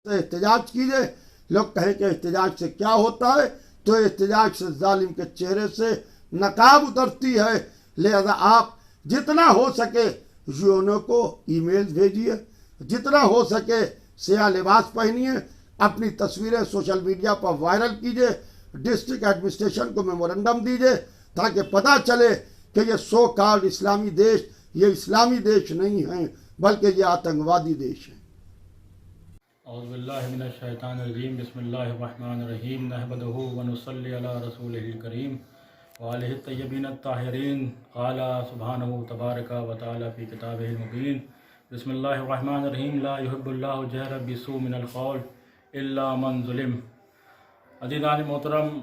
سے احتجاج کیجیے. لوگ کہیں کہ احتجاج سے کیا ہوتا ہے, تو احتجاج سے ظالم کے چہرے سے نقاب اترتی ہے. لہذا آپ جتنا ہو سکے یونو کو ای میل بھیجیے, جتنا ہو سکے سیاہ لباس پہنیے, اپنی تصویریں سوشل میڈیا پر وائرل کیجیے, ڈسٹرکٹ ایڈمنسٹریشن کو میمورنڈم دیجیے تاکہ پتہ چلے کہ یہ سو کالڈ اسلامی دیش یہ اسلامی دیش نہیں ہیں بلکہ یہ آتنکوادی دیش ہیں. اعوذ باللہ من الشیطان الرجیم. بسم اللہ الرحمن الرحیم. نحمدہ ونصلی علی رسولہ الکریم وآلہ الطیبین الطاہرین. قال سبحانہ تبارک و تعالی فی کتابہ المبین. بسم اللہ الرحمن الرحیم. لا یحب اللہ الجہر بالسوء من القول الا من ظلم. عزیزان محترم،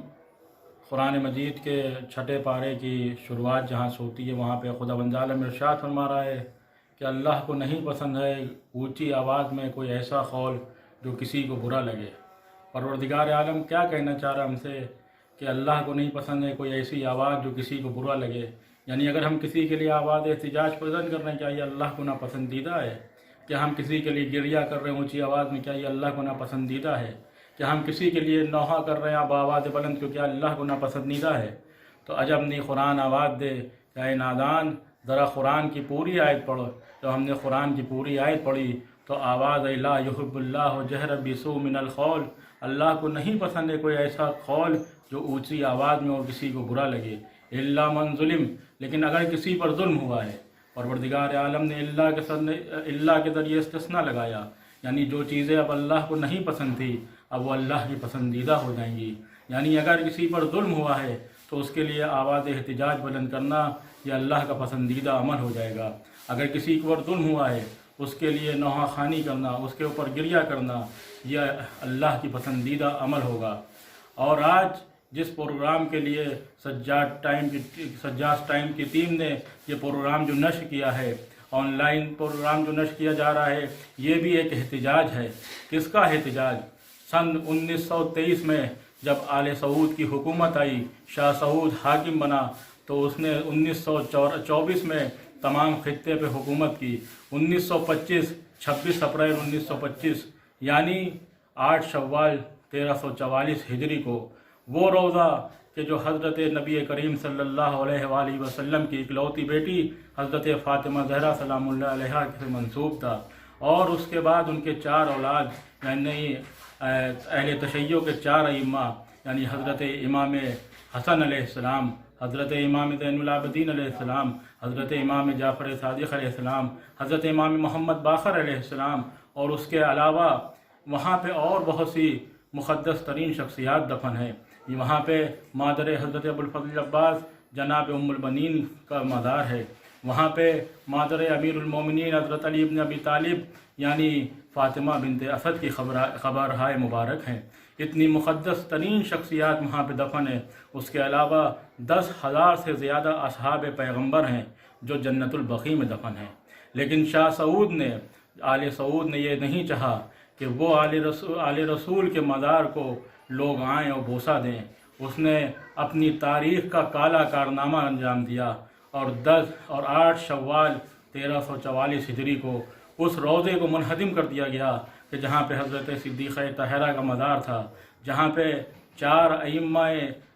قرآن مجید کے چھٹے پارے کی شروعات جہاں سے ہوتی ہے وہاں پہ خداوند عالم ارشاد فرما رہا ہے کہ اللہ کو نہیں پسند ہے اونچی آواز میں کوئی ایسا قول جو کسی کو برا لگے. پروردگار عالم کیا کہنا چاہ رہا ہم سے کہ اللہ کو نہیں پسند ہے کوئی ایسی آواز جو کسی کو برا لگے. یعنی اگر ہم کسی کے لیے آواز احتجاج بلند کر رہے ہیں کیا یہ اللہ کو ناپسندیدہ ہے؟ کیا ہم کسی کے لیے گریہ کر رہے ہیں اونچی آواز میں کیا یہ اللہ کو ناپسندیدہ ہے؟ کیا ہم کسی کے لیے نوحہ کر رہے ہیں بآواز بلند کیوں کیا اللہ کو ناپسندیدہ ہے؟ تو عجب نہیں قرآن آواز دے کہ اے نادان ذرا قرآن کی پوری آیت پڑھو. تو ہم نے قرآن کی پوری آیت پڑھی تو آواز لا یحب اللہ جہر بالسوء من القول. اللہ کو نہیں پسند ہے کوئی ایسا قول جو اونچی آواز میں اور کسی کو برا لگے. الا من ظلم، لیکن اگر کسی پر ظلم ہوا ہے. پروردگار عالم نے اللہ کے ذریعے استثناء لگایا، یعنی جو چیزیں اب اللہ کو نہیں پسند تھی اب وہ اللہ کی پسندیدہ ہو جائیں گی. یعنی اگر کسی پر ظلم ہوا ہے تو اس کے لیے آواز احتجاج بلند کرنا یہ اللہ کا پسندیدہ عمل ہو جائے گا. اگر کسی پر ظلم ہوا ہے اس کے لیے نوحہ خوانی کرنا، اس کے اوپر گریہ کرنا یہ اللہ کی پسندیدہ عمل ہوگا. اور آج جس پروگرام کے لیے سجاد ٹائم کی ٹیم نے یہ پروگرام جو نشر کیا ہے، آن لائن پروگرام جو نشر کیا جا رہا ہے، یہ بھی ایک احتجاج ہے. کس کا احتجاج؟ سن 1923 میں جب آل سعود کی حکومت آئی، شاہ سعود حاکم بنا تو اس نے 1924 میں تمام خطے پہ حکومت کی. 26 اپریل 1925 یعنی 8 شوال 1344 ہجری کو وہ روزہ کہ جو حضرت نبی کریم صلی اللہ علیہ وآلہ وسلم کی اکلوتی بیٹی حضرت فاطمہ زہرا سلام اللہ علیہا سے منسوب تھا، اور اس کے بعد ان کے 4 اولاد یعنی اہل تشیع کے 4 ائمہ یعنی حضرت امام حسن علیہ السلام، حضرت امام زین العابدین علیہ السلام، حضرت امام جعفر صادق علیہ السلام، حضرت امام محمد باقر علیہ السلام، اور اس کے علاوہ وہاں پہ اور بہت سی مقدس ترین شخصیات دفن ہیں. وہاں پہ مادر حضرت ابوالفضل عباس جناب ام البنین کا مزار ہے. وہاں پہ مادر امیر المومنین حضرت علی ابن ابی طالب یعنی فاطمہ بنت اسد کی خبرہائے مبارک ہیں. اتنی مقدس ترین شخصیات وہاں پہ دفن ہیں. اس کے علاوہ 10,000 سے زیادہ اصحاب پیغمبر ہیں جو جنت البقیع میں دفن ہیں. لیکن شاہ سعود نے آل سعود نے یہ نہیں چاہا کہ وہ آل رسول کے مزار کو لوگ آئیں اور بوسہ دیں. اس نے اپنی تاریخ کا کالا کارنامہ انجام دیا اور 8 شوال 1344 ہجری کو اس روضے کو منہدم کر دیا گیا کہ جہاں پہ حضرت صدیقہ طاہرہ کا مزار تھا، جہاں پہ 4 ائمہ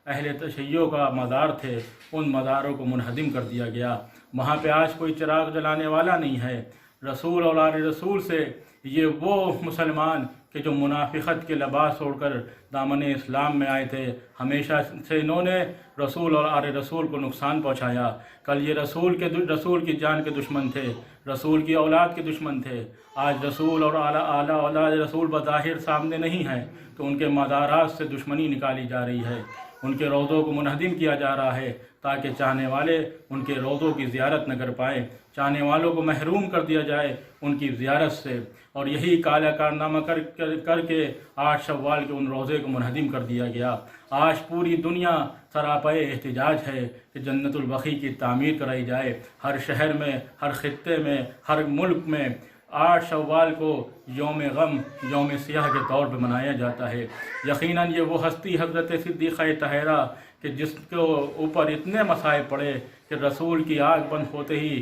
اہل تشیع کا مزار تھے، ان مزاروں کو منہدم کر دیا گیا. وہاں پہ آج کوئی چراغ جلانے والا نہیں ہے. رسول اور آل رسول سے یہ وہ مسلمان کہ جو منافقت کے لباس اوڑھ کر دامن اسلام میں آئے تھے، ہمیشہ سے انہوں نے رسول اور آل رسول کو نقصان پہنچایا. کل یہ رسول کی جان کے دشمن تھے، رسول کی اولاد کے دشمن تھے. آج رسول اور اعلیٰ اولاد رسول بظاہر سامنے نہیں ہیں تو ان کے مزارات سے دشمنی نکالی جا رہی ہے، ان کے روضوں کو منہدم کیا جا رہا ہے تاکہ چاہنے والے ان کے روضوں کی زیارت نہ کر پائیں، چاہنے والوں کو محروم کر دیا جائے ان کی زیارت سے. اور یہی کالا کارنامہ کر کے 8 شوال کے ان روضے کو منہدم کر دیا گیا. آج پوری دنیا سراپے احتجاج ہے کہ جنت البقیع کی تعمیر کرائی جائے. ہر شہر میں، ہر خطے میں، ہر ملک میں 8 شوال کو یوم غم، یوم سیاہ کے طور پہ منایا جاتا ہے. یقیناً یہ وہ ہستی حضرت صدیقہ طاہرہ کہ جس کو اوپر اتنے مصائب پڑے کہ رسول کی آنکھ بند ہوتے ہی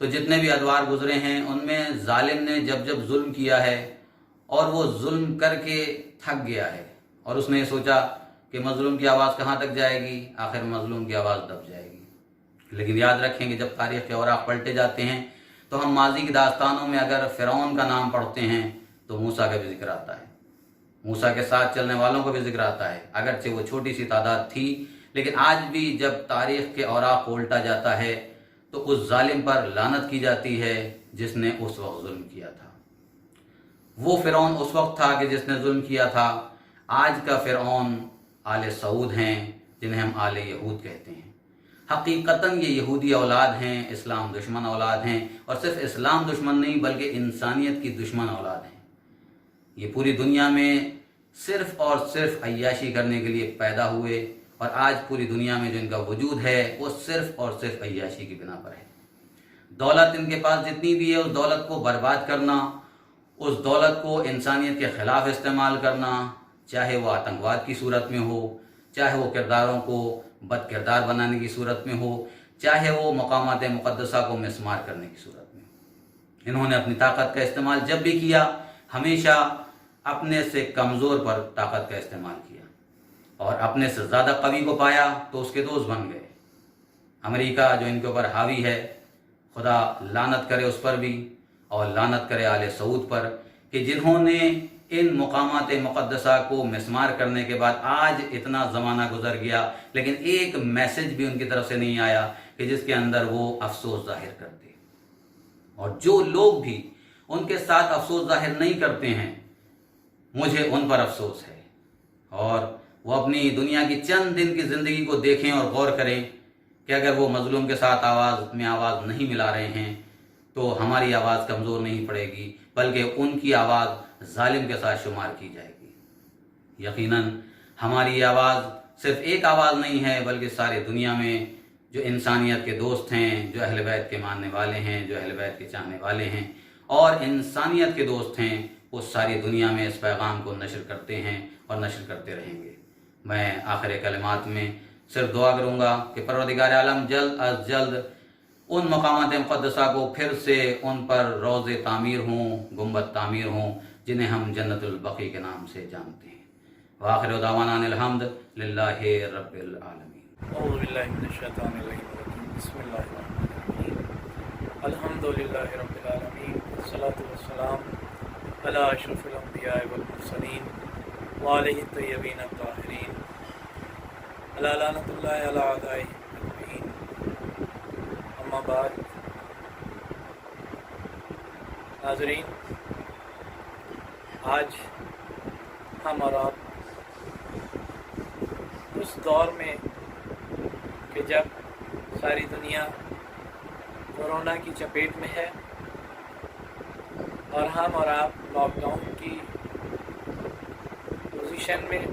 تو جتنے بھی ادوار گزرے ہیں ان میں ظالم نے جب جب ظلم کیا ہے اور وہ ظلم کر کے تھک گیا ہے اور اس نے یہ سوچا کہ مظلوم کی آواز کہاں تک جائے گی، آخر مظلوم کی آواز دب جائے گی۔ لیکن یاد رکھیں کہ جب تاریخ کے اوراق پلٹے جاتے ہیں تو ہم ماضی کی داستانوں میں اگر فرعون کا نام پڑھتے ہیں تو موسیٰ کا بھی ذکر آتا ہے، موسیٰ کے ساتھ چلنے والوں کا بھی ذکر آتا ہے، اگرچہ وہ چھوٹی سی تعداد تھی، لیکن آج بھی جب تاریخ کے اوراق کو الٹا جاتا ہے تو اس ظالم پر لعنت کی جاتی ہے جس نے اس وقت ظلم کیا تھا۔ وہ فرعون اس وقت تھا کہ جس نے ظلم کیا تھا، آج کا فرعون آل سعود ہیں جنہیں ہم آل یہود کہتے ہیں۔ حقیقتاً یہ یہودی اولاد ہیں، اسلام دشمن اولاد ہیں، اور صرف اسلام دشمن نہیں بلکہ انسانیت کی دشمن اولاد ہیں۔ یہ پوری دنیا میں صرف اور صرف عیاشی کرنے کے لیے پیدا ہوئے، اور آج پوری دنیا میں جو ان کا وجود ہے وہ صرف اور صرف عیاشی کی بنا پر ہے۔ دولت ان کے پاس جتنی بھی ہے اس دولت کو برباد کرنا، اس دولت کو انسانیت کے خلاف استعمال کرنا، چاہے وہ آتنکواد کی صورت میں ہو، چاہے وہ کرداروں کو بد کردار بنانے کی صورت میں ہو، چاہے وہ مقامات مقدسہ کو مسمار کرنے کی صورت میں ہو۔ انہوں نے اپنی طاقت کا استعمال جب بھی کیا ہمیشہ اپنے سے کمزور پر طاقت کا استعمال کیا، اور اپنے سے زیادہ قوی کو پایا تو اس کے دوست بن گئے۔ امریکہ جو ان کے اوپر حاوی ہے، خدا لعنت کرے اس پر بھی، اور لعنت کرے آل سعود پر کہ جنہوں نے ان مقامات مقدسہ کو مسمار کرنے کے بعد آج اتنا زمانہ گزر گیا لیکن ایک میسج بھی ان کی طرف سے نہیں آیا کہ جس کے اندر وہ افسوس ظاہر کرتے۔ اور جو لوگ بھی ان کے ساتھ افسوس ظاہر نہیں کرتے ہیں مجھے ان پر افسوس ہے، اور وہ اپنی دنیا کی چند دن کی زندگی کو دیکھیں اور غور کریں کہ اگر وہ مظلوم کے ساتھ آواز نہیں ملا رہے ہیں تو ہماری آواز کمزور نہیں پڑے گی بلکہ ان کی آواز ظالم کے ساتھ شمار کی جائے گی۔ یقیناً ہماری آواز صرف ایک آواز نہیں ہے بلکہ ساری دنیا میں جو انسانیت کے دوست ہیں، جو اہل بیت کے ماننے والے ہیں، جو اہل بیت کے چاہنے والے ہیں اور انسانیت کے دوست ہیں، وہ ساری دنیا میں اس پیغام کو نشر کرتے ہیں اور نشر کرتے رہیں گے۔ میں آخر کلمات میں صرف دعا کروں گا کہ پروردگار عالم جلد از جلد ان مقامات مقدسہ کو پھر سے ان پر روضے تعمیر ہوں، گنبد تعمیر ہوں جنہیں ہم جنت البقیع کے نام سے جانتے ہیں۔ وآخر دعوانا ان الحمد للہ رب العالمین۔ اعوذ باللہ من الشیطان الرجیم، بسم اللہ الرحمن الرحیم، الحمد للہ رب العالمین، والصلاة والسلام علی اشرف الانبیاء والمرسلین وعلیہ الطیبین الطاہرین، علی لعنۃ اللہ علی اعدائہ اجمعین، اما بعد۔ ناظرین، آج ہم اور آپ اس دور میں کہ جب ساری دنیا کورونا کی چپیٹ میں ہے اور ہم اور آپ لاک ڈاؤن کی پوزیشن میں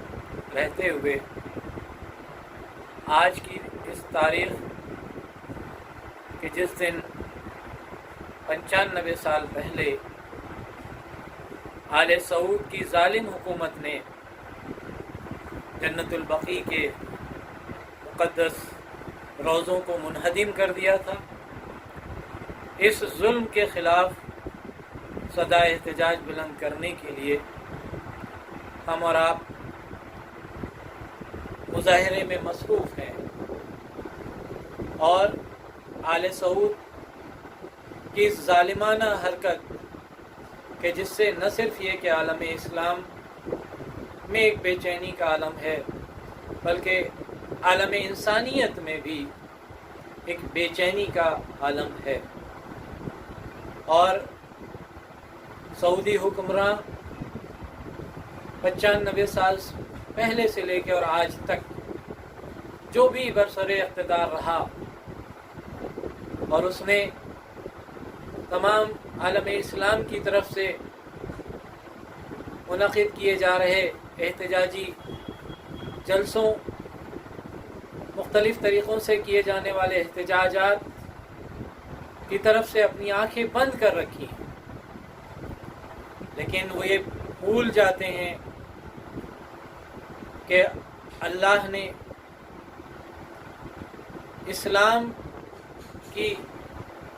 رہتے ہوئے آج کی اس تاریخ کہ جس دن 95 سال پہلے آل سعود کی ظالم حکومت نے جنت البقیع کے مقدس روضوں کو منہدم کر دیا تھا، اس ظلم کے خلاف صدا احتجاج بلند کرنے کے لیے ہم اور آپ مظاہرے میں مصروف ہیں، اور آل سعود کی ظالمانہ حرکت کہ جس سے نہ صرف یہ کہ عالم اسلام میں ایک بے چینی کا عالم ہے بلکہ عالم انسانیت میں بھی ایک بے چینی کا عالم ہے، اور سعودی حکمراں 95 سال پہلے سے لے کے اور آج تک جو بھی برسر اقتدار رہا اور اس نے تمام عالم اسلام کی طرف سے منعقد کیے جا رہے احتجاجی جلسوں، مختلف طریقوں سے کیے جانے والے احتجاجات کی طرف سے اپنی آنکھیں بند کر رکھی ہیں، لیکن وہ یہ بھول جاتے ہیں کہ اللہ نے اسلام کی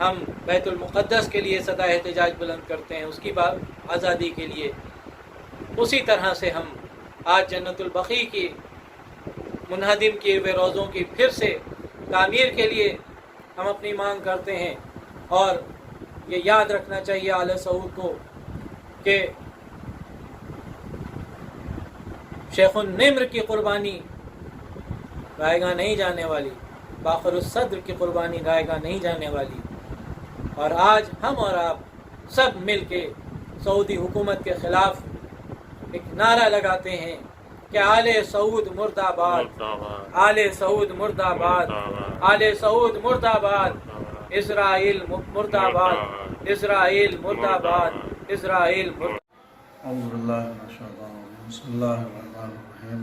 ہم بیت المقدس کے لیے صدا احتجاج بلند کرتے ہیں، اس کی آزادی کے لیے، اسی طرح سے ہم آج جنت البقیع کی منہدم کیے ہوئے روضوں کی پھر سے تعمیر کے لیے ہم اپنی مانگ کرتے ہیں۔ اور یہ یاد رکھنا چاہیے آل سعود کو کہ شیخ النمر کی قربانی رائے گاہ نہیں جانے والی، باقر الصدر کی قربانی رائے گاہ نہیں جانے والی، اور آج ہم اور آپ سب مل کے سعودی حکومت کے خلاف ایک نعرہ لگاتے ہیں کہ آل سعود مرد آباد، آل سعود مرد آباد، آل سعود مرد آباد، اسرائیل مرد آباد، اسرائیل مرد آباد، اسرائیل مرد۔ اعوذ باللہ من الشیطان الرجیم، بسم اللہ الرحمن الرحیم۔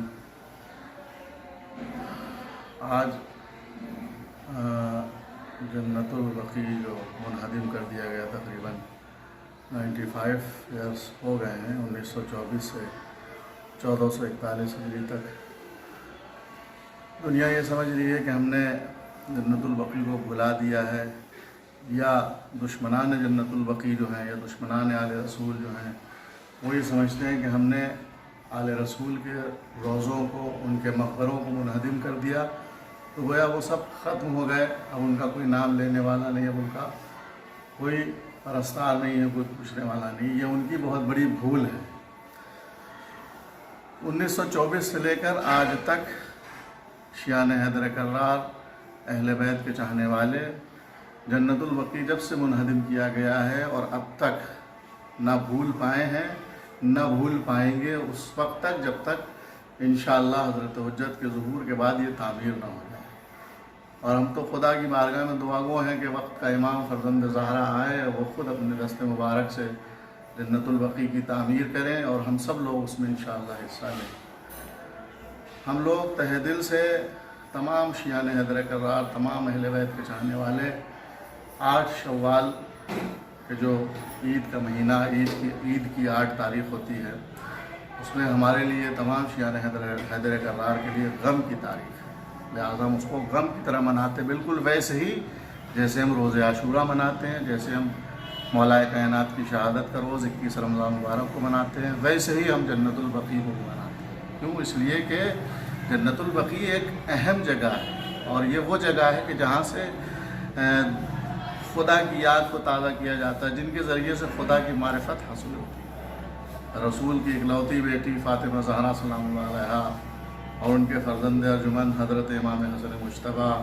آج جنت البقیع جو منہدم کر دیا گیا، تقریباً 95 ایئرس ہو گئے ہیں، 1924 سے 1441 ہجری تک۔ دنیا یہ سمجھ رہی ہے کہ ہم نے جنت البقیع کو بھلا دیا ہے، یا دشمنان جنت البقیع جو ہیں، یا دشمنان آل رسول جو ہیں، وہ یہ سمجھتے ہیں کہ ہم نے آل رسول کے روضوں کو، ان کے مقبروں کو منہدم کر دیا، تو گویا وہ سب ختم ہو گئے، اب ان کا کوئی نام لینے والا نہیں، اب ان کا کوئی پرستار نہیں ہے، کوئی پوچھنے والا نہیں۔ یہ ان کی بہت بڑی بھول ہے۔ 1924 سے لے کر آج تک شیعان حیدر کرار، اہل بیت کے چاہنے والے، جنت البقیع جب سے منہدم کیا گیا ہے اور اب تک نہ بھول پائے ہیں، نہ بھول پائیں گے اس وقت تک جب تک انشاءاللہ حضرت حجت کے ظہور کے بعد یہ تعمیر نہ ہو جائے۔ اور ہم تو خدا کی بارگاہ میں دعا گو ہیں کہ وقت کا امام فرزند زہرا آئے، وہ خود اپنے دست مبارک سے جنت البقیع کی تعمیر کریں اور ہم سب لوگ اس میں انشاءاللہ حصہ لیں۔ ہم لوگ تہ دل سے تمام شیعان حیدر کرار، تمام اہل بیت کے چاہنے والے، 8 شوال کہ جو عید کا مہینہ، عید کی 8 تاریخ ہوتی ہے، اس میں ہمارے لیے تمام شیعان حیدر کرار کے لیے غم کی تاریخ ہے، لہٰذا ہم اس کو غم کی طرح مناتے، بالکل ویسے ہی جیسے ہم روز عاشورہ مناتے ہیں، جیسے ہم مولا کائنات کی شہادت کا روز 21 رمضان مبارک کو مناتے ہیں، ویسے ہی ہم جنت البقیع کو مناتے ہیں۔ کیوں؟ اس لیے کہ جنت البقیع ایک اہم جگہ ہے، اور یہ وہ جگہ ہے کہ جہاں سے خدا کی یاد کو تازہ کیا جاتا ہے، جن کے ذریعے سے خدا کی معرفت حاصل ہوتی ہے۔ رسول کی اکلوتی بیٹی فاطمہ زہرا سلام اللہ علیہا، اور ان کے فرزند ارجمند حضرت امام حسن مجتبیٰ،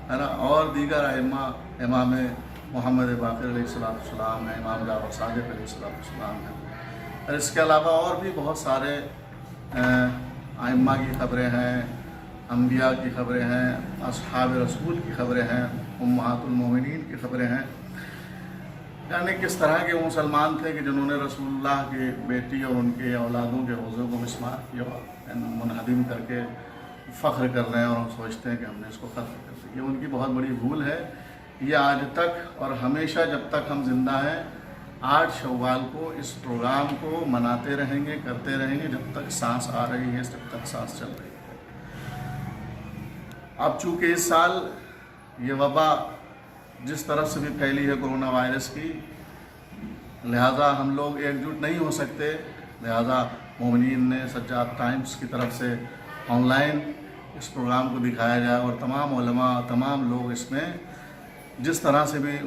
ہے نا، اور دیگر ائمہ، امام محمد باقر علیہ السلام ہیں، امام جعفر صادق علیہ السلام ہیں، اور اس کے علاوہ اور بھی بہت سارے ائمہ کی خبریں ہیں، انبیاء کی خبریں ہیں، اصحاب رسول کی خبریں ہیں، امہات المومنین کی خبریں ہیں، یعنی کس طرح کے وہ مسلمان تھے کہ جنہوں نے رسول اللہ کی بیٹی اور ان کے اولادوں کے روضوں کو مسمار کیا، منہدم کر کے فخر کر رہے ہیں، اور ہم سوچتے ہیں کہ ہم نے اس کو ختم کر دیا۔ یہ ان کی بہت بڑی بھول ہے۔ یہ آج تک اور ہمیشہ جب تک ہم زندہ ہیں 8 شوال کو اس پروگرام کو مناتے رہیں گے، کرتے رہیں گے، جب تک سانس آ رہی ہے، جب تک سانس چل رہی ہے۔ اب چونکہ اس سال یہ وبا جس طرف سے بھی پھیلی ہے کرونا وائرس کی، لہٰذا ہم لوگ ایک جٹ نہیں ہو سکتے، لہٰذا مومنین نے سجاد ٹائمز کی طرف سے آن لائن اس پروگرام کو دکھایا جائے، اور تمام علماء، تمام لوگ اس میں جس طرح سے بھی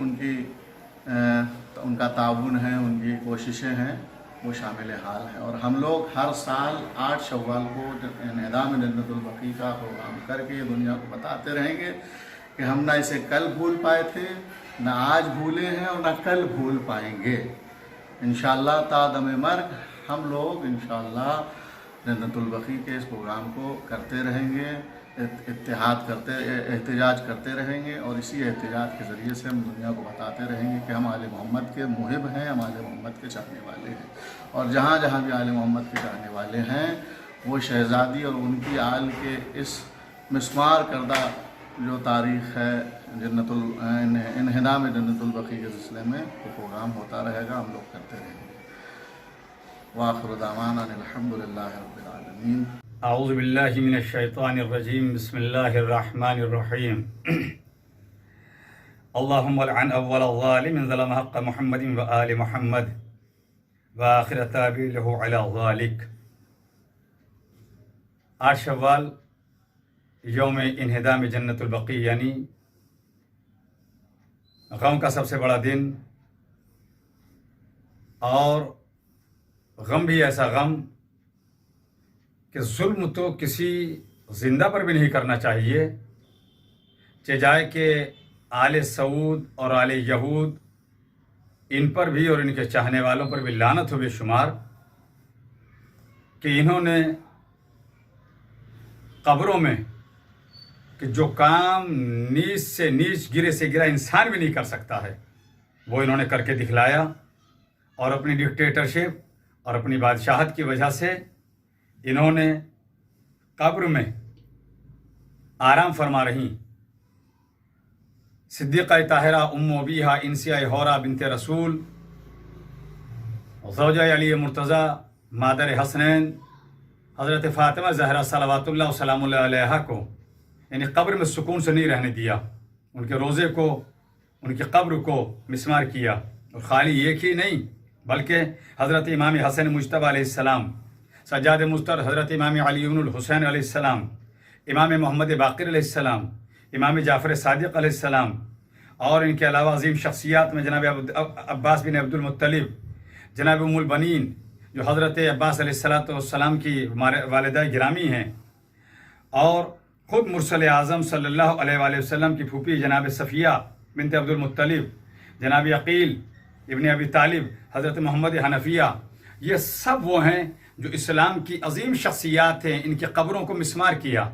ان کا تعاون ہے، ان کی کوششیں ہیں، وہ شامل حال ہے۔ اور ہم لوگ ہر سال 8 شوال کو انہدام جنت البقیع کا پروگرام کر کے دنیا کو بتاتے رہیں گے کہ ہم نہ اسے کل بھول پائے تھے، نہ آج بھولے ہیں، اور نہ کل بھول پائیں گے۔ انشاءاللہ تا دم مرگ ہم لوگ انشاءاللہ جنت البقیع کے اس پروگرام کو کرتے رہیں گے، احتجاج کرتے رہیں گے، اور اسی احتجاج کے ذریعے سے ہم دنیا کو بتاتے رہیں گے کہ ہم آل محمد کے محب ہیں، ہم آل محمد کے چاہنے والے ہیں، اور جہاں جہاں بھی آل محمد کے چاہنے والے ہیں، وہ شہزادی اور ان کی آل کے اس مسمار کردہ جو تاریخ ہے انہدام جنت البقیع کے سلسلے میں، وہ پروگرام ہوتا رہے گا، ہم لوگ کرتے رہیں گے۔ وآخر دعوانا الحمدللہ رب العالمین۔ اعوذ باللہ من الشیطان الرجیم، بسم اللہ الرحمن الرحیم۔ اللهم لعن اول الظالم ظلم حق محمد وآل محمد وآخر تابع على ذلك۔ 8 شوال یوم انہدام جنت البقیع، یعنی غم کا سب سے بڑا دن، اور غم بھی ایسا غم کہ ظلم تو کسی زندہ پر بھی نہیں کرنا چاہیے، چاہے کہ آل سعود اور آل یہود ان پر بھی اور ان کے چاہنے والوں پر بھی لعنت ہو بے شمار کہ انہوں نے قبروں میں کہ جو کام نیچ سے نیچ گرے سے گرا انسان بھی نہیں کر سکتا ہے، وہ انہوں نے کر کے دکھلایا، اور اپنی ڈکٹیٹرشپ اور اپنی بادشاہت کی وجہ سے انہوں نے قبر میں آرام فرما رہی صدیقہ طاہرہ ام ابیہا انسیہ حورہ بنت رسول، زوجہ علی مرتضیٰ، مادر حسنین حضرت فاطمہ زہرا صلوات اللہ وسلام اللہ علیہا کو یعنی قبر میں سکون سے نہیں رہنے دیا، ان کے روزے کو، ان کی قبر کو مسمار کیا، اور خالی ایک ہی نہیں بلکہ حضرت امام حسن مجتبی علیہ السلام، سجاد مستر حضرت امام علی بن الحسین علیہ السلام، امام محمد باقر علیہ السلام، امام جعفر صادق علیہ السلام، اور ان کے علاوہ عظیم شخصیات میں جناب عباس بن عبد المطلب، جناب ام البنین جو حضرت عباس علیہ السلام کی والدہ گرامی ہیں، اور خود مرسل اعظم صلی اللہ علیہ وآلہ وسلم کی پھوپھی جناب صفیہ بنت عبد المطلب، جناب عقیل ابن ابی طالب، حضرت محمد حنفیہ، یہ سب وہ ہیں جو اسلام کی عظیم شخصیات ہیں۔ ان کی قبروں کو مسمار کیا۔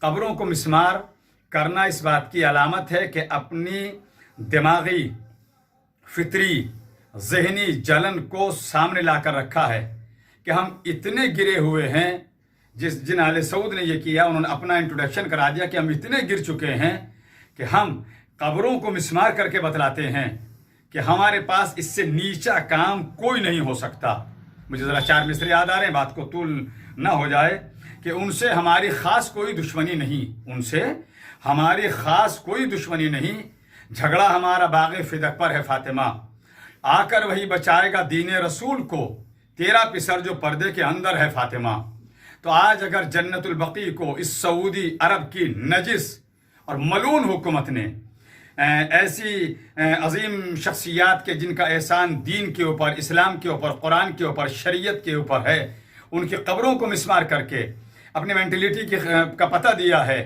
قبروں کو مسمار کرنا اس بات کی علامت ہے کہ اپنی دماغی، فطری، ذہنی جلن کو سامنے لا کر رکھا ہے کہ ہم اتنے گرے ہوئے ہیں۔ جن آل سعود نے یہ کیا، انہوں نے اپنا انٹروڈکشن کرا دیا کہ ہم اتنے گر چکے ہیں کہ ہم قبروں کو مسمار کر کے بتلاتے ہیں کہ ہمارے پاس اس سے نیچا کام کوئی نہیں ہو سکتا۔ مجھے ذرا 4 مصرے یاد آ رہے ہیں، بات کو طول نہ ہو جائے، کہ ان سے ہماری خاص کوئی دشمنی نہیں، ان سے ہماری خاص کوئی دشمنی نہیں، جھگڑا ہمارا باغ فدق پر ہے فاطمہ، آ کر وہی بچائے گا دین رسول کو، تیرا پسر جو پردے کے اندر ہے فاطمہ۔ تو آج اگر جنت البقیع کو اس سعودی عرب کی نجس اور ملعون حکومت نے ایسی عظیم شخصیات کے جن کا احسان دین کے اوپر، اسلام کے اوپر، قرآن کے اوپر، شریعت کے اوپر ہے، ان کی قبروں کو مسمار کر کے اپنی مینٹلٹی کا پتہ دیا ہے،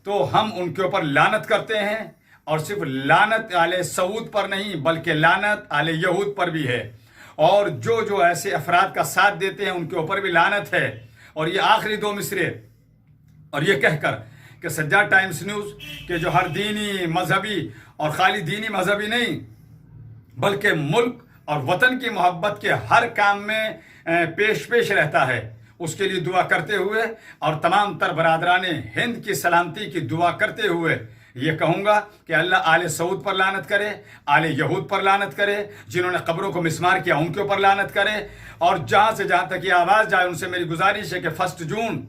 تو ہم ان کے اوپر لعنت کرتے ہیں، اور صرف لعنت آل سعود پر نہیں بلکہ لعنت آل یہود پر بھی ہے، اور جو ایسے افراد کا ساتھ دیتے ہیں ان کے اوپر بھی لعنت ہے۔ اور یہ آخری 2 مصرے، اور یہ کہہ کر کہ سجاد ٹائمز نیوز کہ جو ہر دینی مذہبی، اور خالی دینی مذہبی نہیں بلکہ ملک اور وطن کی محبت کے ہر کام میں پیش رہتا ہے، اس کے لیے دعا کرتے ہوئے اور تمام تر برادران ہند کی سلامتی کی دعا کرتے ہوئے یہ کہوں گا کہ اللہ آل سعود پر لعنت کرے، آل یہود پر لعنت کرے، جنہوں نے قبروں کو مسمار کیا ان کے اوپر لعنت کرے، اور جہاں سے جہاں تک یہ آواز جائے ان سے میری گزارش ہے کہ 1 جون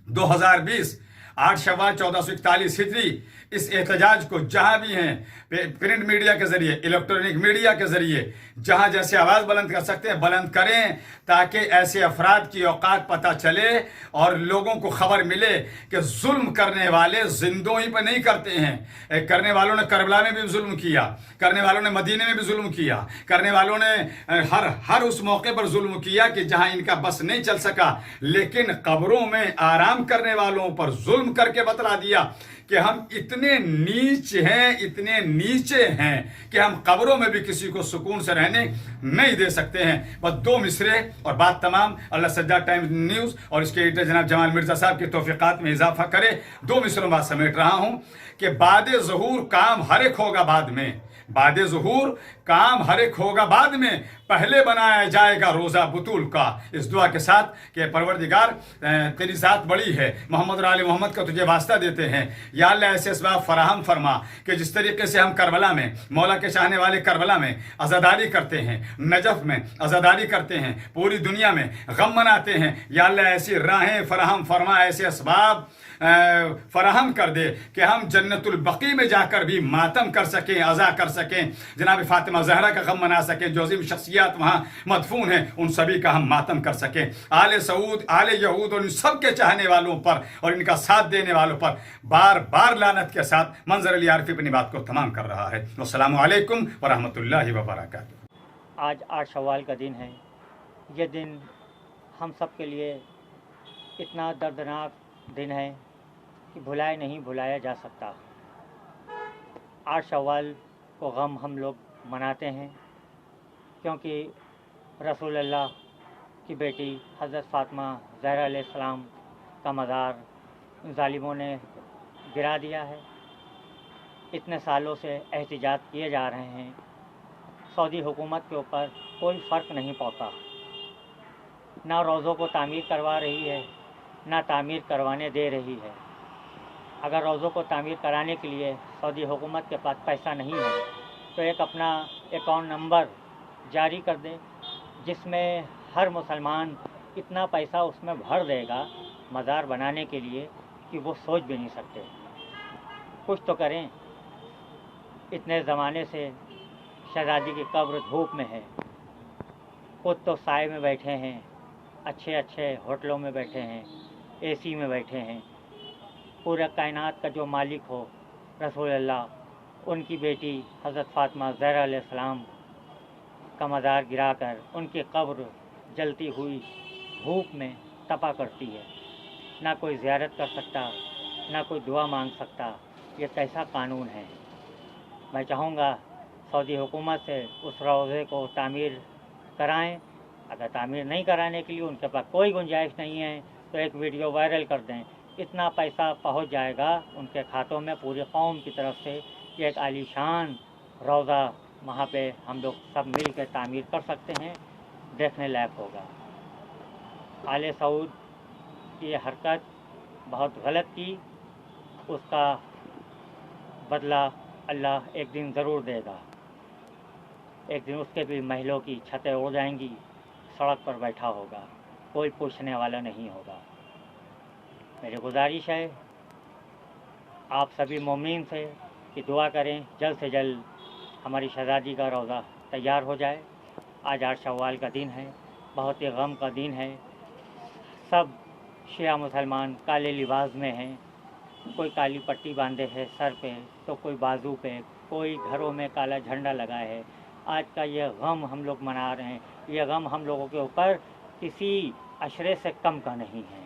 2020 8 شوال 1441 ہجری اس احتجاج کو جہاں بھی ہیں، پرنٹ میڈیا کے ذریعے، الیکٹرانک میڈیا کے ذریعے، جہاں جیسے آواز بلند کر سکتے ہیں بلند کریں، تاکہ ایسے افراد کی اوقات پتہ چلے اور لوگوں کو خبر ملے کہ ظلم کرنے والے زندوں ہی پہ نہیں کرتے ہیں، کرنے والوں نے کربلا میں بھی ظلم کیا، کرنے والوں نے مدینے میں بھی ظلم کیا، کرنے والوں نے ہر اس موقع پر ظلم کیا کہ جہاں ان کا بس نہیں چل سکا، لیکن قبروں میں آرام کرنے والوں پر ظلم کر کے بتلا دیا کہ ہم اتنے نیچ ہیں، اتنے نیچے ہیں کہ ہم قبروں میں بھی کسی کو سکون سے رہنے نہیں دے سکتے ہیں۔ بس 2 مصرے اور بات تمام۔ اللہ سجاد ٹائمز نیوز اور اس کے ایڈیٹر جناب جمال مرزا صاحب کی توفیقات میں اضافہ کرے۔ 2 مصروں بات سمیٹ رہا ہوں کہ بعد ظہور کام ہر ایک ہوگا بعد میں، بعد ظہور کام ہر ایک ہوگا بعد میں، پہلے بنایا جائے گا روزہ بطول کا، اس دعا کے ساتھ کہ پروردگار تیری ذات بڑی ہے، محمد اور آل محمد کا تجھے واسطہ دیتے ہیں، یا اللہ ایسے اسباب فراہم فرما کہ جس طریقے سے ہم کربلا میں، مولا کے چاہنے والے کربلا میں عزاداری کرتے ہیں، نجف میں عزاداری کرتے ہیں، پوری دنیا میں غم مناتے ہیں، یا اللہ ایسی راہیں فراہم فرما، ایسے اسباب فراہم کر دے کہ ہم جنت البقیع میں جا کر بھی ماتم کر سکیں، عزا کر سکیں، جناب فاطمہ زہرا کا غم منا سکیں، جو عظیم شخصیات وہاں مدفون ہیں ان سبھی کا ہم ماتم کر سکیں۔ آل سعود، آل یہود اور ان سب کے چاہنے والوں پر اور ان کا ساتھ دینے والوں پر بار بار لعنت کے ساتھ منظر علی عارفی اپنی بات کو تمام کر رہا ہے۔ السلام علیکم ورحمۃ اللہ وبرکاتہ۔ آج 8 شوال کا دن ہے۔ یہ دن ہم سب کے لیے اتنا دردناک دن ہے کہ نہیں بھلایا جا سکتا۔ 8 شوال کو غم ہم لوگ مناتے ہیں کیونکہ رسول اللہ کی بیٹی حضرت فاطمہ زہرا علیہ السلام کا مزار ظالموں نے گرا دیا ہے۔ اتنے سالوں سے احتجاج کیے جا رہے ہیں، سعودی حکومت کے اوپر کوئی فرق نہیں پڑتا، نہ روزوں کو تعمیر کروا رہی ہے نہ تعمیر کروانے دے رہی ہے۔ اگر روزوں کو تعمیر کرانے کے لیے سعودی حکومت کے پاس پیسہ نہیں ہے تو ایک اپنا اکاؤنٹ نمبر جاری کر دے، جس میں ہر مسلمان اتنا پیسہ اس میں بھر دے گا مزار بنانے کے لیے کہ وہ سوچ بھی نہیں سکتے۔ کچھ تو کریں۔ اتنے زمانے سے شہزادی کی قبر دھوپ میں ہے، خود تو سائے میں بیٹھے ہیں، اچھے اچھے ہوٹلوں میں بیٹھے ہیں، اے سی میں بیٹھے ہیں۔ پورے کائنات کا جو مالک ہو رسول اللہ، ان کی بیٹی حضرت فاطمہ زہرا علیہ السلام کا مزار گرا کر ان کی قبر جلتی ہوئی دھوپ میں تپا کرتی ہے۔ نہ کوئی زیارت کر سکتا، نہ کوئی دعا مانگ سکتا۔ یہ کیسا قانون ہے؟ میں چاہوں گا سعودی حکومت سے اس روضے کو تعمیر کرائیں۔ اگر تعمیر نہیں کرانے کے لیے ان کے پاس کوئی گنجائش نہیں ہے تو ایک ویڈیو وائرل کر دیں، اتنا پیسہ پہنچ جائے گا ان کے کھاتوں میں پوری قوم کی طرف سے کہ ایک عالی شان روضہ وہاں پہ ہم لوگ سب مل کے تعمیر کر سکتے ہیں، دیکھنے لائق ہوگا۔ آل سعود کی یہ حرکت بہت غلط کی، اس کا بدلہ اللہ ایک دن ضرور دے گا۔ ایک دن اس کے بھی محلوں کی چھتیں اڑ جائیں گی، سڑک پر بیٹھا ہوگا، کوئی پوچھنے والا نہیں ہوگا۔ میری گزارش ہے آپ سبھی مومنین سے کہ دعا کریں جلد سے جلد ہماری شہزادی کا روضہ تیار ہو جائے۔ آج 8 شوال کا دن ہے، بہت ہی غم کا دن ہے۔ سب شیعہ مسلمان کالے لباس میں ہیں، کوئی کالی پٹی باندھے ہے سر پہ تو کوئی بازو پہ، کوئی گھروں میں کالا جھنڈا لگائے ہے۔ آج کا یہ غم ہم لوگ منا رہے ہیں، یہ غم ہم لوگوں کے اوپر کسی عشرے سے کم کا نہیں ہے،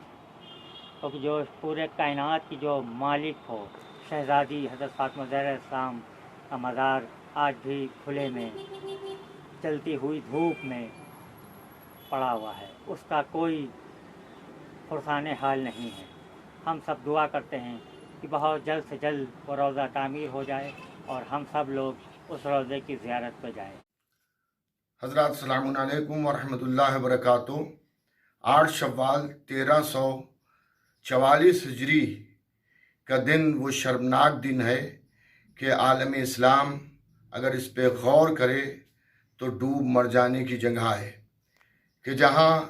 کیونکہ جو پورے کائنات کی جو مالک ہو شہزادی حضرت فاطمہ زہرا علیہ السلام کا مزار آج بھی کھلے میں چلتی ہوئی دھوپ میں پڑا ہوا ہے، اس کا کوئی فرسان حال نہیں ہے۔ ہم سب دعا کرتے ہیں کہ بہت جلد سے جلد وہ روضہ تعمیر ہو جائے اور ہم سب لوگ اس روضے کی زیارت پہ جائیں۔ حضرات السلام علیکم ورحمۃ اللہ وبرکاتہ۔ 8 شوال 1344 ہجری کا دن وہ شرمناک دن ہے کہ عالم اسلام اگر اس پہ غور کرے تو ڈوب مر جانے کی جگہ ہے، کہ جہاں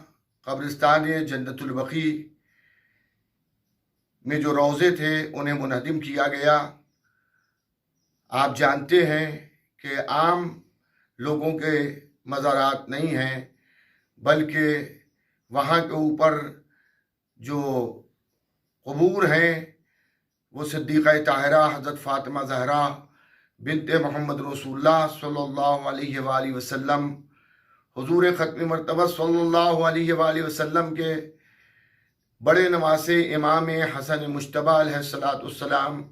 قبرستان جنت البقیع میں جو روضے تھے انہیں منہدم کیا گیا۔ آپ جانتے ہیں کہ عام لوگوں کے مزارات نہیں ہیں، بلکہ وہاں کے اوپر جو قبور ہیں وہ صدیقہ طاہرہ حضرت فاطمہ زہرا بنت محمد رسول اللہ صلی اللہ علیہ وآلہ وسلم، حضور ختم مرتبہ صلی اللہ علیہ وآلہ وسلم کے بڑے نواسے امام حسن مجتبیٰ علیہ السلام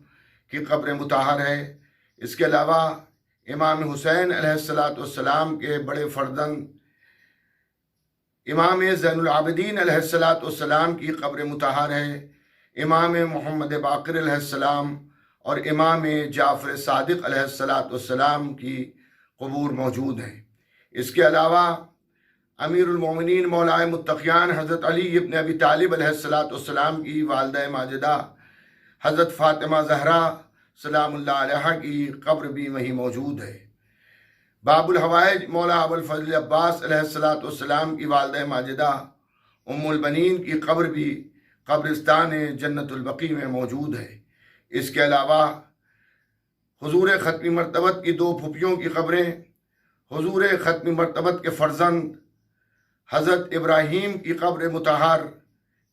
کی قبر مطہر ہے۔ اس کے علاوہ امام حسین علیہ السلام کے بڑے فرزند امام زین العابدین علیہ السلام کی قبر مطہر ہے۔ امام محمد باقر علیہ السلام اور امام جعفر صادق علیہ السلام کی قبور موجود ہیں۔ اس کے علاوہ امیر المومنین مولا متقیان حضرت علی ابن ابی طالب علیہ السلام کی والدہ ماجدہ حضرت فاطمہ زہرا سلام اللہ علیہ کی قبر بھی وہیں موجود ہے۔ باب الحوائج مولا ابوالفضل عباس علیہ السلام کی والدہ ماجدہ ام البنین کی قبر بھی قبرستان جنت البقیع میں موجود ہے۔ اس کے علاوہ حضور ختمی مرتبت کی 2 پھوپھیوں کی قبریں، حضور ختمی مرتبت کے فرزند حضرت ابراہیم کی قبر مطہر،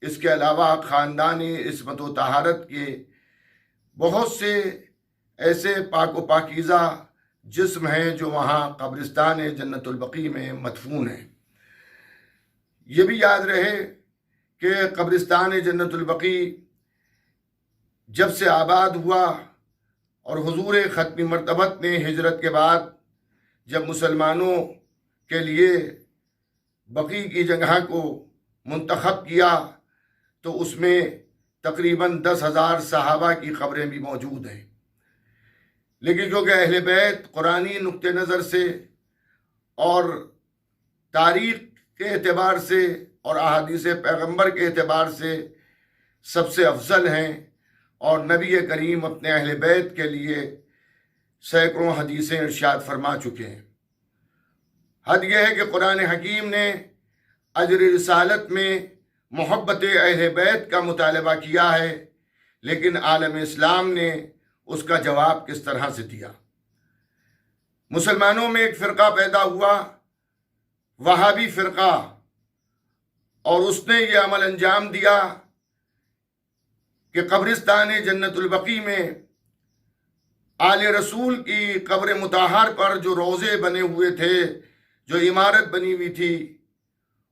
اس کے علاوہ خاندان عصمت و طہارت کے بہت سے ایسے پاک و پاکیزہ جسم ہیں جو وہاں قبرستان جنت البقیع میں مدفون ہیں۔ یہ بھی یاد رہے کہ قبرستان جنت البقیع جب سے آباد ہوا اور حضور ختمی مرتبت نے ہجرت کے بعد جب مسلمانوں کے لیے بقیع کی جگہ کو منتخب کیا تو اس میں تقریباً 10,000 صحابہ کی قبریں بھی موجود ہیں، لیکن کیونکہ اہل بیت قرآنی نقطہ نظر سے اور تاریخ کے اعتبار سے اور احادیث پیغمبر کے اعتبار سے سب سے افضل ہیں، اور نبی کریم اپنے اہل بیت کے لیے سینکڑوں حدیثیں ارشاد فرما چکے ہیں۔ حد یہ ہے کہ قرآن حکیم نے اجر رسالت میں محبت اہل بیت کا مطالبہ کیا ہے، لیکن عالم اسلام نے اس کا جواب کس طرح سے دیا۔ مسلمانوں میں ایک فرقہ پیدا ہوا، وہابی فرقہ، اور اس نے یہ عمل انجام دیا کہ قبرستان جنت البقیع میں آل رسول کی قبر مطہر پر جو روضے بنے ہوئے تھے، جو عمارت بنی ہوئی تھی،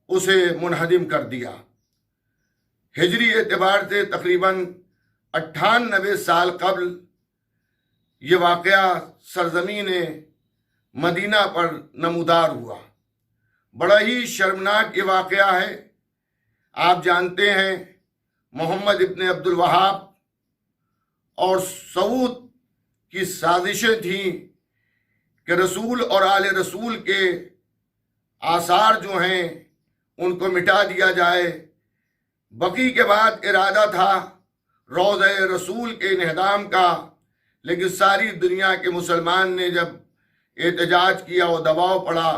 اسے منہدم کر دیا۔ ہجری اعتبار سے تقریباً 98 سال قبل یہ واقعہ سرزمین مدینہ پر نمودار ہوا۔ بڑا ہی شرمناک یہ واقعہ ہے۔ آپ جانتے ہیں محمد ابن عبد الوہاب اور سعود کی سازشیں تھیں کہ رسول اور آل رسول کے آثار جو ہیں ان کو مٹا دیا جائے۔ بقیع کے بعد ارادہ تھا روضہ رسول کے انہدام کا، لیکن ساری دنیا کے مسلمان نے جب احتجاج کیا اور دباؤ پڑا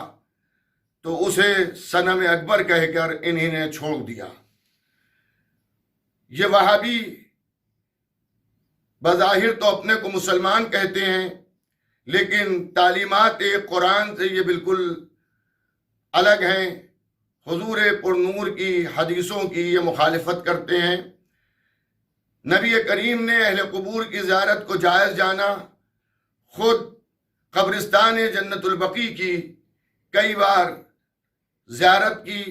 تو اسے صنم اکبر کہہ کر انہی نے چھوڑ دیا۔ یہ وہابی بظاہر تو اپنے کو مسلمان کہتے ہیں، لیکن تعلیمات قرآن سے یہ بالکل الگ ہیں۔ حضور پرنور کی حدیثوں کی یہ مخالفت کرتے ہیں۔ نبی کریم نے اہل قبور کی زیارت کو جائز جانا، خود قبرستان جنت البقیع کی کئی بار زیارت کی۔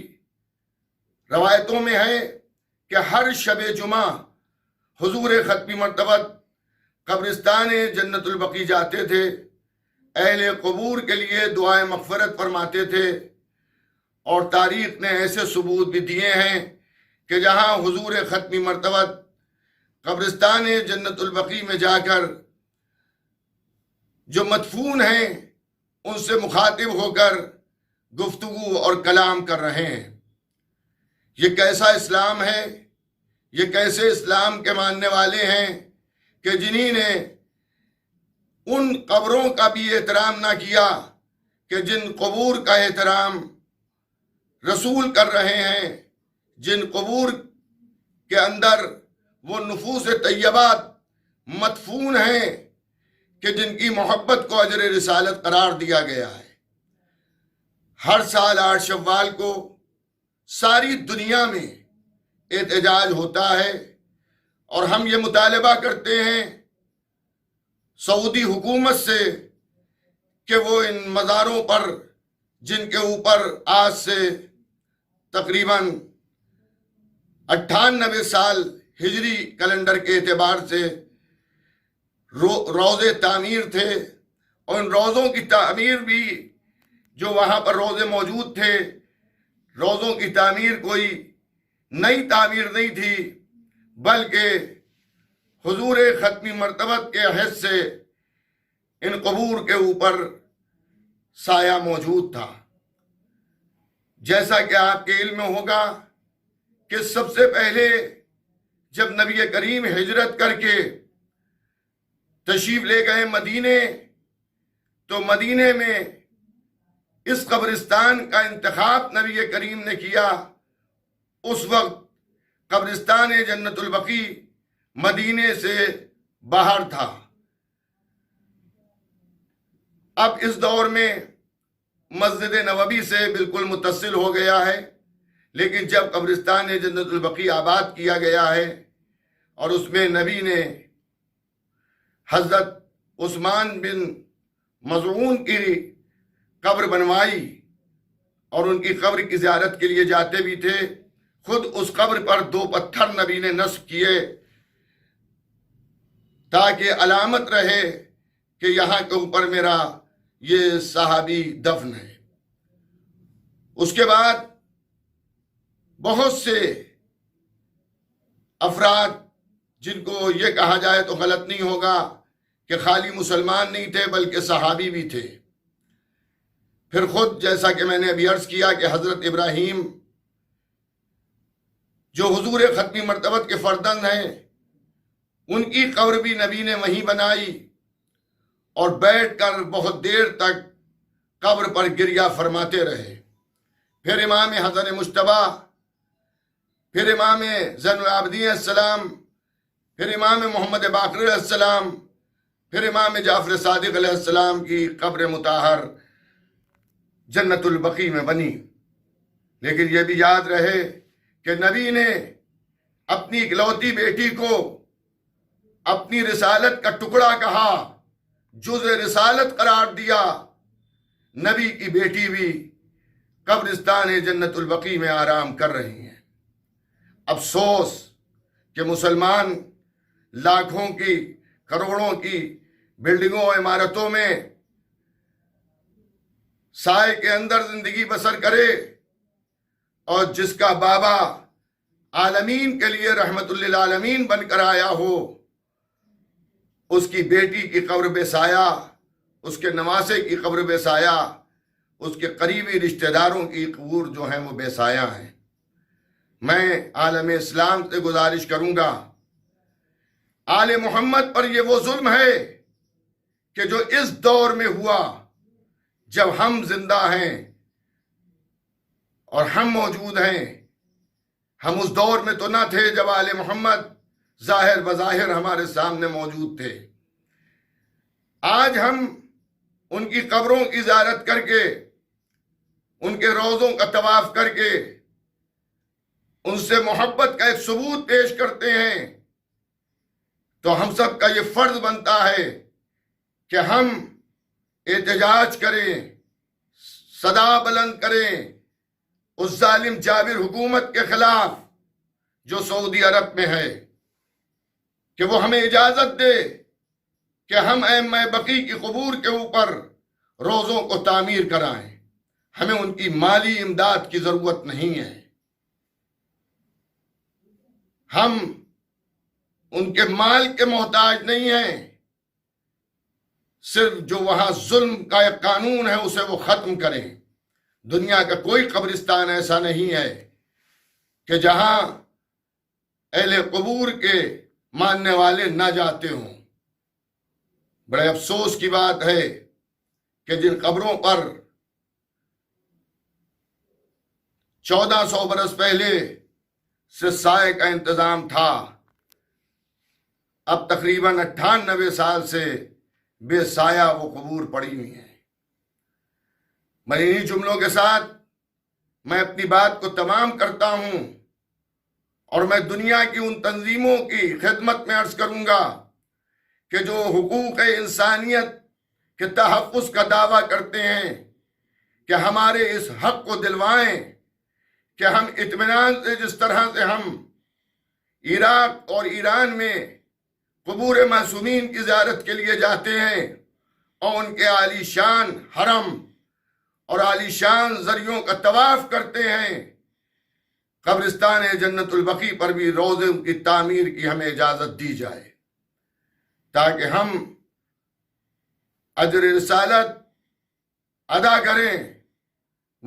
روایتوں میں ہے کہ ہر شب جمعہ حضور ختمی مرتبت قبرستان جنت البقیع جاتے تھے، اہل قبور کے لیے دعائے مغفرت فرماتے تھے، اور تاریخ نے ایسے ثبوت بھی دیے ہیں کہ جہاں حضور ختمی مرتبت قبرستان جنت البقیع میں جا کر جو مدفون ہیں ان سے مخاطب ہو کر گفتگو اور کلام کر رہے ہیں۔ یہ کیسا اسلام ہے؟ یہ کیسے اسلام کے ماننے والے ہیں کہ جنہی نے ان قبروں کا بھی احترام نہ کیا کہ جن قبور کا احترام رسول کر رہے ہیں، جن قبور کے اندر وہ نفوس طیبات مدفون ہیں کہ جن کی محبت کو اجر رسالت قرار دیا گیا ہے۔ ہر سال 8 شوال کو ساری دنیا میں احتجاج ہوتا ہے، اور ہم یہ مطالبہ کرتے ہیں سعودی حکومت سے کہ وہ ان مزاروں پر جن کے اوپر آج سے تقریباً 98 سال ہجری کیلنڈر کے اعتبار سے روضے تعمیر تھے، اور ان روضوں کی تعمیر بھی جو وہاں پر روضے موجود تھے، روضوں کی تعمیر کوئی نئی تعمیر نہیں تھی، بلکہ حضور ختمی مرتبت کے عہد سے ان قبور کے اوپر سایہ موجود تھا۔ جیسا کہ آپ کے علم میں ہوگا کہ سب سے پہلے جب نبی کریم ہجرت کر کے تشریف لے گئے مدینے، تو مدینے میں اس قبرستان کا انتخاب نبی کریم نے کیا۔ اس وقت قبرستان جنت البقیع مدینے سے باہر تھا۔ اب اس دور میں مسجد نبوی سے بالکل متصل ہو گیا ہے، لیکن جب قبرستان جنت البقیع آباد کیا گیا ہے اور اس میں نبی نے حضرت عثمان بن مظعون کی قبر بنوائی اور ان کی قبر کی زیارت کے لیے جاتے بھی تھے، خود اس قبر پر 2 پتھر نبی نے نصب کیے تاکہ علامت رہے کہ یہاں کے اوپر میرا یہ صحابی دفن ہے۔ اس کے بعد بہت سے افراد، جن کو یہ کہا جائے تو غلط نہیں ہوگا کہ خالی مسلمان نہیں تھے بلکہ صحابی بھی تھے۔ پھر خود جیسا کہ میں نے ابھی عرض کیا کہ حضرت ابراہیم جو حضور ختمی مرتبت کے فرزند ہیں، ان کی قبر بھی نبی نے وہیں بنائی اور بیٹھ کر بہت دیر تک قبر پر گریہ فرماتے رہے۔ پھر امام حسن مجتبی، پھر امام زین العابدین علیہ السلام، پھر امام محمد باقر علیہ السلام، پھر امام جعفر صادق علیہ السلام کی قبر مطہر جنت البقیع میں بنی۔ لیکن یہ بھی یاد رہے کہ نبی نے اپنی اکلوتی بیٹی کو اپنی رسالت کا ٹکڑا کہا، جز رسالت قرار دیا۔ نبی کی بیٹی بھی قبرستان جنت البقیع میں آرام کر رہی ہیں۔ افسوس کہ مسلمان لاکھوں کی، کروڑوں کی بلڈنگوں اور عمارتوں میں سائے کے اندر زندگی بسر کرے، اور جس کا بابا عالمین کے لیے رحمت للعالمین بن کر آیا ہو، اس کی بیٹی کی قبر بے سایہ، اس کے نواسے کی قبر بے سایہ، اس کے قریبی رشتہ داروں کی قبور جو ہیں وہ بے سایہ ہیں۔ میں عالم اسلام سے گزارش کروں گا، آل محمد پر یہ وہ ظلم ہے کہ جو اس دور میں ہوا جب ہم زندہ ہیں اور ہم موجود ہیں۔ ہم اس دور میں تو نہ تھے جب آل محمد ظاہر بظاہر ہمارے سامنے موجود تھے۔ آج ہم ان کی قبروں کی زیارت کر کے، ان کے روضوں کا طواف کر کے ان سے محبت کا ایک ثبوت پیش کرتے ہیں، تو ہم سب کا یہ فرض بنتا ہے کہ ہم احتجاج کریں، صدا بلند کریں اس ظالم جابر حکومت کے خلاف جو سعودی عرب میں ہے، کہ وہ ہمیں اجازت دے کہ ہم ائمہ بقیع کی قبور کے اوپر روضوں کو تعمیر کرائیں۔ ہمیں ان کی مالی امداد کی ضرورت نہیں ہے، ہم ان کے مال کے محتاج نہیں ہیں، صرف جو وہاں ظلم کا ایک قانون ہے اسے وہ ختم کریں۔ دنیا کا کوئی قبرستان ایسا نہیں ہے کہ جہاں اہل قبور کے ماننے والے نہ جاتے ہوں۔ بڑے افسوس کی بات ہے کہ جن قبروں پر 1400 برس پہلے سے سائے کا انتظام تھا، اب تقریباً 98 سال سے بے سایہ وہ قبور پڑی ہوئی ہیں۔ میں انہی جملوں کے ساتھ میں اپنی بات کو تمام کرتا ہوں، اور میں دنیا کی ان تنظیموں کی خدمت میں عرض کروں گا کہ جو حقوق انسانیت کے تحفظ کا دعویٰ کرتے ہیں کہ ہمارے اس حق کو دلوائیں کہ ہم اطمینان سے، جس طرح سے ہم عراق اور ایران میں قبور معصومین کی زیارت کے لیے جاتے ہیں اور ان کے عالی شان حرم اور عالی شان زریوں کا طواف کرتے ہیں، قبرستان جنت البقیع پر بھی روضے کی تعمیر کی ہمیں اجازت دی جائے، تاکہ ہم اجر رسالت ادا کریں